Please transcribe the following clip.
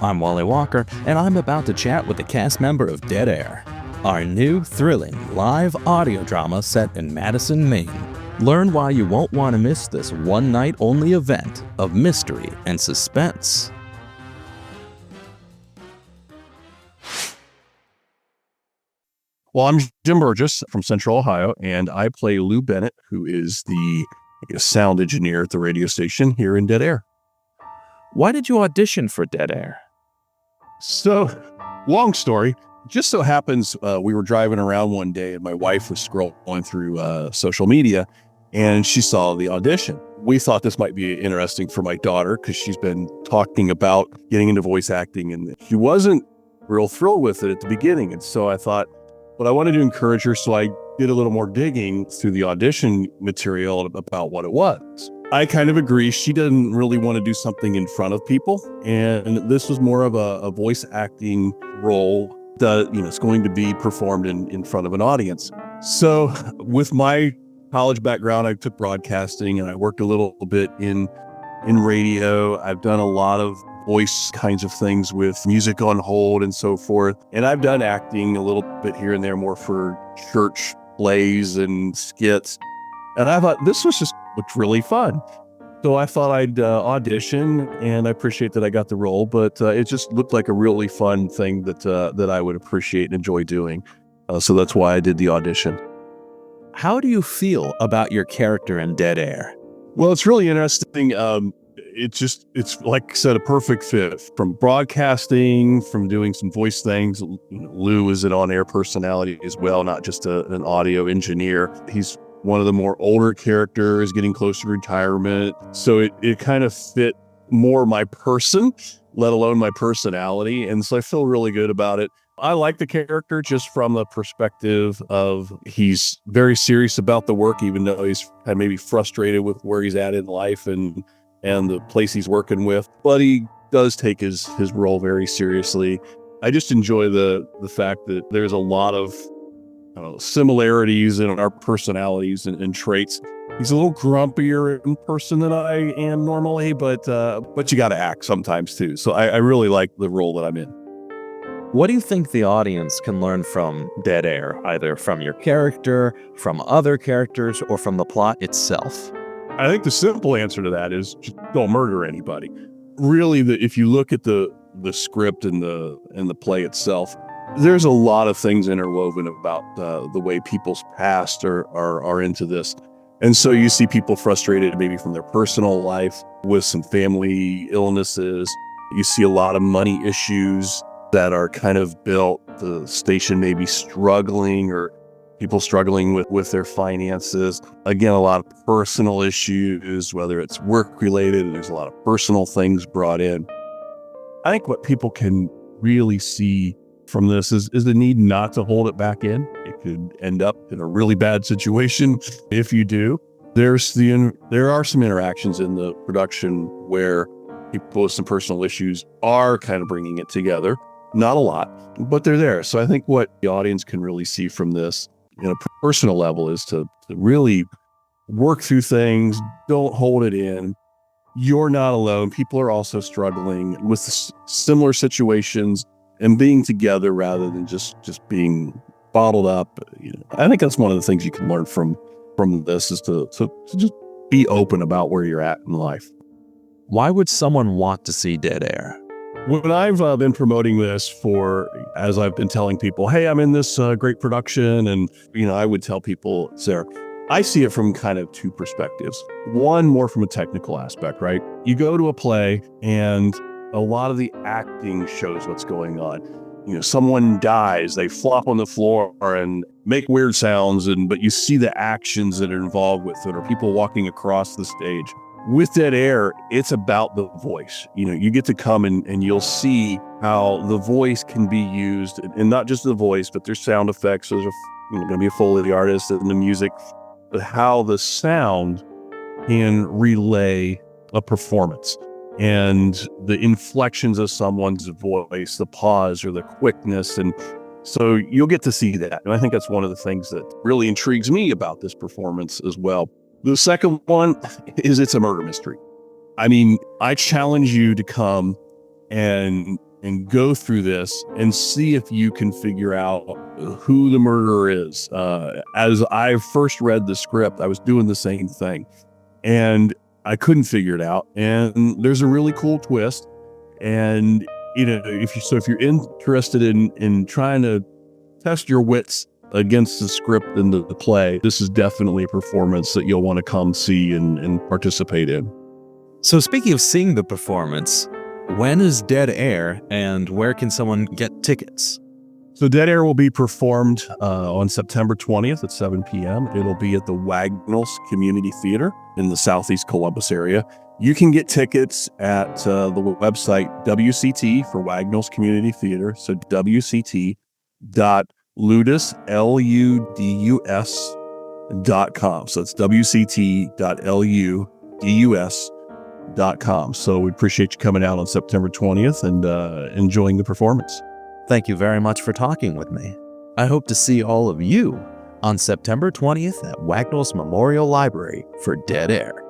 I'm Wally Walker, and I'm about to chat with a cast member of Dead Air, our new, thrilling, live audio drama set in Madison, Maine. Learn why you won't want to miss this one-night-only event of mystery and suspense. Well, I'm Jim Burgess from Central Ohio, and I play Lou Bennett, who is the sound engineer at the radio station here in Dead Air. Why did you audition for Dead Air? So, long story. Just so happens we were driving around one day, and my wife was scrolling through social media, and she saw the audition. We thought this might be interesting for my daughter because she's been talking about getting into voice acting, and she wasn't real thrilled with it at the beginning. And so I thought, but I wanted to encourage her, so I did a little more digging through the audition material about what it was. I kind of agree. She didn't really want to do something in front of people, and this was more of a voice acting role that it's going to be performed in front of an audience. So with my college background, I took broadcasting, and I worked a little bit in radio. I've done a lot of voice kinds of things with music on hold and so forth. And I've done acting a little bit here and there, more for church plays and skits. And I thought this looked really fun. So I thought I'd audition, and I appreciate that I got the role, but it just looked like a really fun thing that I would appreciate and enjoy doing. So that's why I did the audition. How do you feel about your character in Dead Air? Well, it's really interesting. It's like I said, a perfect fit from broadcasting, from doing some voice things. Lou is an on-air personality as well, not just an audio engineer. He's one of the more older characters, getting close to retirement. So it kind of fit more my person, let alone my personality. And so I feel really good about it. I like the character just from the perspective of he's very serious about the work, even though he's maybe frustrated with where he's at in life and the place he's working with, but he does take his role very seriously. I just enjoy the fact that there's a lot of similarities in our personalities and traits. He's a little grumpier in person than I am normally, but you got to act sometimes too. So I really like the role that I'm in. What do you think the audience can learn from Dead Air, either from your character, from other characters, or from the plot itself? I think the simple answer to that is just don't murder anybody. Really, if you look at the script and the play itself, there's a lot of things interwoven about the way people's past are into this. And so you see people frustrated maybe from their personal life with some family illnesses. You see a lot of money issues that are kind of built. The station may be struggling, or people struggling with their finances. Again, a lot of personal issues, whether it's work related, and there's a lot of personal things brought in. I think what people can really see from this is the need not to hold it back in. It could end up in a really bad situation if you do. There are some interactions in the production where people with some personal issues are kind of bringing it together. Not a lot, but they're there. So I think what the audience can really see from this on a personal level is to really work through things. Don't hold it in. You're not alone. People are also struggling with similar situations, and being together rather than just being bottled up. I think that's one of the things you can learn from this is to just be open about where you're at in life. Why would someone want to see Dead Air? When I've been promoting this as I've been telling people, hey, I'm in this great production, and I would tell people, Sarah, I see it from kind of two perspectives. One, more from a technical aspect, right? You go to a play, and a lot of the acting shows what's going on. Someone dies, they flop on the floor and make weird sounds, but you see the actions that are involved with it, or people walking across the stage. With Dead Air, it's about the voice. You get to come and you'll see how the voice can be used, and not just the voice, but there's sound effects. There's going to be a Foley artist and the music, but how the sound can relay a performance and the inflections of someone's voice, the pause or the quickness. And so you'll get to see that. And I think that's one of the things that really intrigues me about this performance as well. The second one is it's a murder mystery. I mean, I challenge you to come and and go through this and see if you can figure out who the murderer is. As I first read the script, I was doing the same thing, and I couldn't figure it out. And there's a really cool twist. And if you're interested in trying to test your wits against the script and the play, this is definitely a performance that you'll want to come see and participate in. So speaking of seeing the performance, when is Dead Air and where can someone get tickets? So Dead Air will be performed on September 20th at 7 p.m. It'll be at the Wagnalls Community Theater in the Southeast Columbus area. You can get tickets at the website WCT for Wagnalls Community Theater. So wct.ludus.com. So it's wct.ludus.com. So we appreciate you coming out on September 20th and enjoying the performance. Thank you very much for talking with me. I hope to see all of you on September 20th at Wagnalls Memorial Library for Dead Air.